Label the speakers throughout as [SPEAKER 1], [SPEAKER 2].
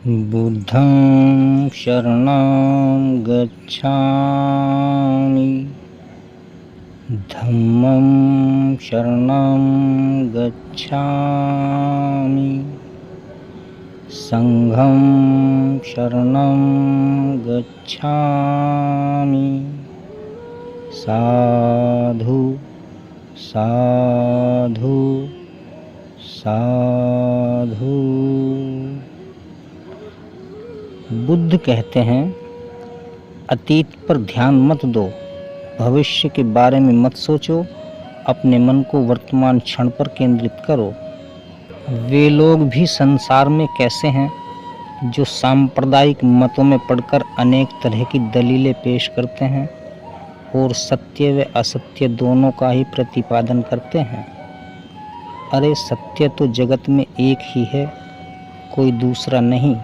[SPEAKER 1] बुद्धं शरणं गच्छामि धम्मं शरणं गच्छामि संघं शरणं गच्छामि साधु साधु साधु। बुद्ध कहते हैं, अतीत पर ध्यान मत दो, भविष्य के बारे में मत सोचो, अपने मन को वर्तमान क्षण पर केंद्रित करो। वे लोग भी संसार में कैसे हैं जो सांप्रदायिक मतों में पढ़कर अनेक तरह की दलीलें पेश करते हैं और सत्य व असत्य दोनों का ही प्रतिपादन करते हैं। अरे सत्य तो जगत में एक ही है, कोई दूसरा नहीं।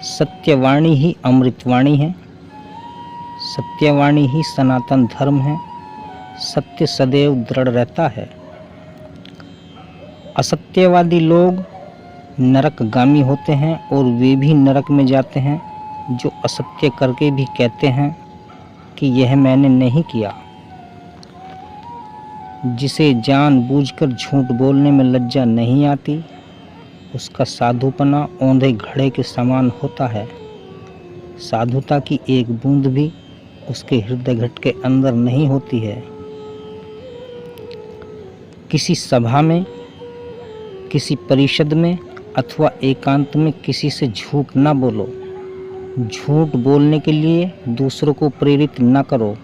[SPEAKER 1] सत्यवाणी ही अमृतवाणी है, सत्यवाणी ही सनातन धर्म है। सत्य सदैव दृढ़ रहता है। असत्यवादी लोग नरकगामी होते हैं और वे भी नरक में जाते हैं जो असत्य करके भी कहते हैं कि यह मैंने नहीं किया। जिसे जानबूझकर झूठ बोलने में लज्जा नहीं आती, उसका साधुपना औंधे घड़े के समान होता है। साधुता की एक बूंद भी उसके हृदय घट के अंदर नहीं होती है। किसी सभा में, किसी परिषद में अथवा एकांत में किसी से झूठ न बोलो। झूठ बोलने के लिए दूसरों को प्रेरित न करो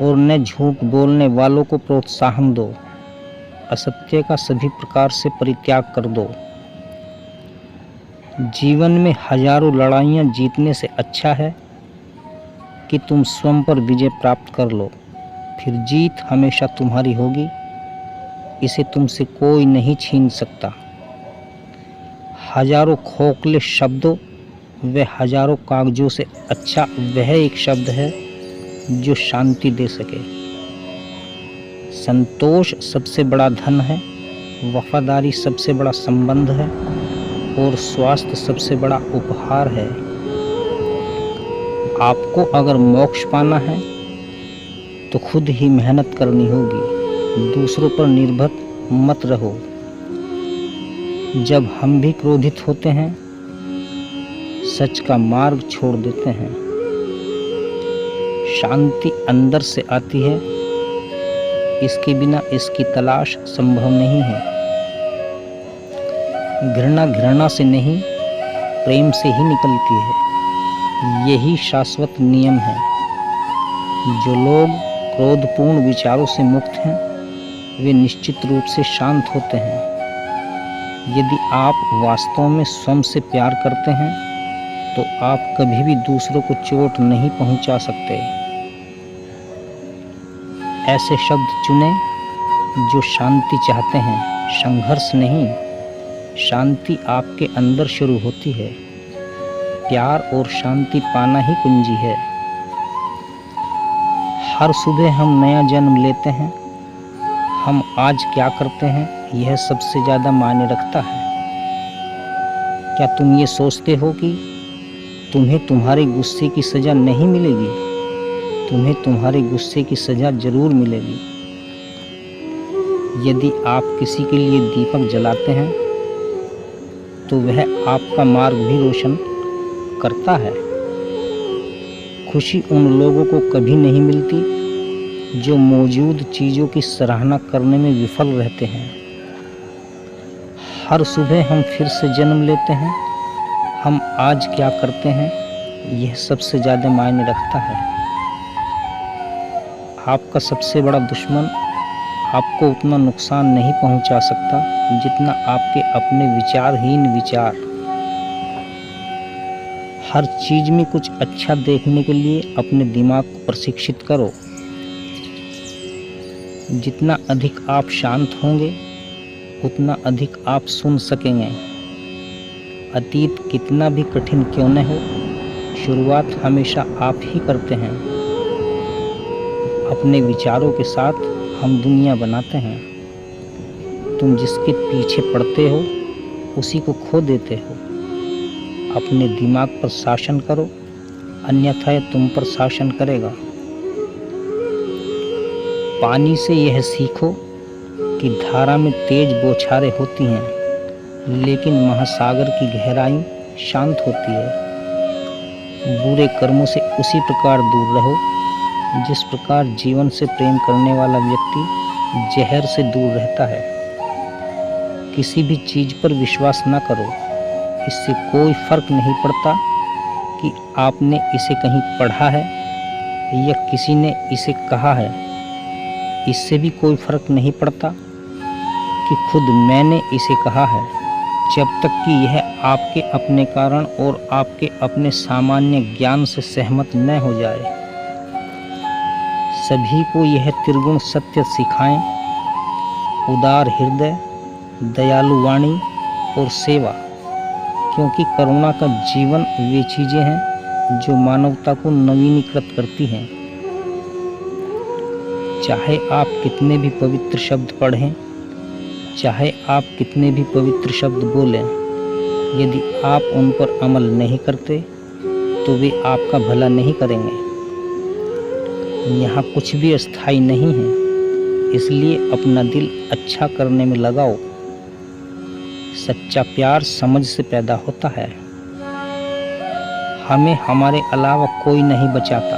[SPEAKER 1] और न झूठ बोलने वालों को प्रोत्साहन दो। असत्य का सभी प्रकार से परित्याग कर दो। जीवन में हजारों लड़ाइयाँ जीतने से अच्छा है कि तुम स्वयं पर विजय प्राप्त कर लो, फिर जीत हमेशा तुम्हारी होगी। इसे तुमसे कोई नहीं छीन सकता। हजारों खोखले शब्दों व हजारों कागजों से अच्छा वह एक शब्द है जो शांति दे सके। संतोष सबसे बड़ा धन है, वफादारी सबसे बड़ा संबंध है और स्वास्थ्य सबसे बड़ा उपहार है। आपको अगर मोक्ष पाना है तो खुद ही मेहनत करनी होगी, दूसरों पर निर्भर मत रहो। जब हम भी क्रोधित होते हैं, सच का मार्ग छोड़ देते हैं। शांति अंदर से आती है, इसके बिना इसकी तलाश संभव नहीं है। घृणा घृणा से नहीं, प्रेम से ही निकलती है। यही शाश्वत नियम है। जो लोग क्रोधपूर्ण विचारों से मुक्त हैं, वे निश्चित रूप से शांत होते हैं। यदि आप वास्तव में स्वयं से प्यार करते हैं तो आप कभी भी दूसरों को चोट नहीं पहुंचा सकते। ऐसे शब्द चुनें जो शांति चाहते हैं, संघर्ष नहीं। शांति आपके अंदर शुरू होती है। प्यार और शांति पाना ही कुंजी है। हर सुबह हम नया जन्म लेते हैं। हम आज क्या करते हैं, यह सबसे ज़्यादा मायने रखता है। क्या तुम ये सोचते हो कि तुम्हें तुम्हारे गुस्से की सज़ा नहीं मिलेगी? तुम्हें तुम्हारे गुस्से की सज़ा जरूर मिलेगी। यदि आप किसी के लिए दीपक जलाते हैं तो वह आपका मार्ग भी रोशन करता है। खुशी उन लोगों को कभी नहीं मिलती जो मौजूद चीज़ों की सराहना करने में विफल रहते हैं। हर सुबह हम फिर से जन्म लेते हैं। हम आज क्या करते हैं, यह सबसे ज़्यादा मायने रखता है। आपका सबसे बड़ा दुश्मन आपको उतना नुकसान नहीं पहुंचा सकता जितना आपके अपने विचारहीन विचार। हर चीज में कुछ अच्छा देखने के लिए अपने दिमाग को प्रशिक्षित करो। जितना अधिक आप शांत होंगे, उतना अधिक आप सुन सकेंगे। अतीत कितना भी कठिन क्यों न हो, शुरुआत हमेशा आप ही करते हैं। अपने विचारों के साथ हम दुनिया बनाते हैं। तुम जिसके पीछे पड़ते हो, उसी को खो देते हो। अपने दिमाग पर शासन करो, अन्यथा यह तुम पर शासन करेगा। पानी से यह सीखो कि धारा में तेज बौछारें होती हैं, लेकिन महासागर की गहराई शांत होती है। बुरे कर्मों से उसी प्रकार दूर रहो जिस प्रकार जीवन से प्रेम करने वाला व्यक्ति जहर से दूर रहता है। किसी भी चीज पर विश्वास न करो, इससे कोई फर्क नहीं पड़ता कि आपने इसे कहीं पढ़ा है या किसी ने इसे कहा है। इससे भी कोई फर्क नहीं पड़ता कि खुद मैंने इसे कहा है, जब तक कि यह आपके अपने कारण और आपके अपने सामान्य ज्ञान से सहमत न हो जाए। सभी को यह त्रिगुण सत्य सिखाएं, उदार हृदय, दयालु वाणी और सेवा, क्योंकि करुणा का जीवन वे चीजें हैं जो मानवता को नवीनीकृत करती हैं। चाहे आप कितने भी पवित्र शब्द पढ़ें, चाहे आप कितने भी पवित्र शब्द बोलें, यदि आप उन पर अमल नहीं करते तो वे आपका भला नहीं करेंगे। यहाँ कुछ भी अस्थायी नहीं है, इसलिए अपना दिल अच्छा करने में लगाओ। सच्चा प्यार समझ से पैदा होता है। हमें हमारे अलावा कोई नहीं बचाता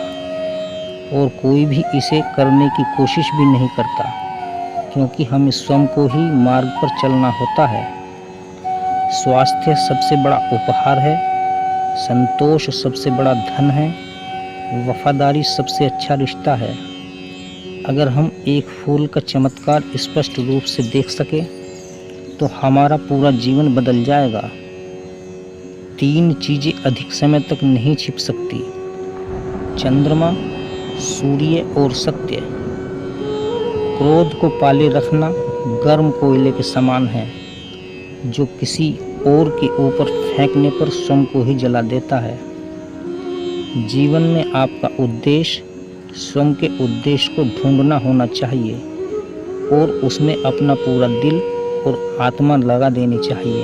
[SPEAKER 1] और कोई भी इसे करने की कोशिश भी नहीं करता, क्योंकि हमें स्वयं को ही मार्ग पर चलना होता है। स्वास्थ्य सबसे बड़ा उपहार है, संतोष सबसे बड़ा धन है, वफादारी सबसे अच्छा रिश्ता है। अगर हम एक फूल का चमत्कार स्पष्ट रूप से देख सके तो हमारा पूरा जीवन बदल जाएगा। 3 चीजें अधिक समय तक नहीं छिप सकती: चंद्रमा, सूर्य और सत्य। क्रोध को पाले रखना गर्म कोयले के समान है, जो किसी और के ऊपर फेंकने पर स्वयं को ही जला देता है। जीवन में आपका उद्देश्य स्वयं के उद्देश्य को ढूंढना होना चाहिए और उसमें अपना पूरा दिल और आत्मा लगा देनी चाहिए।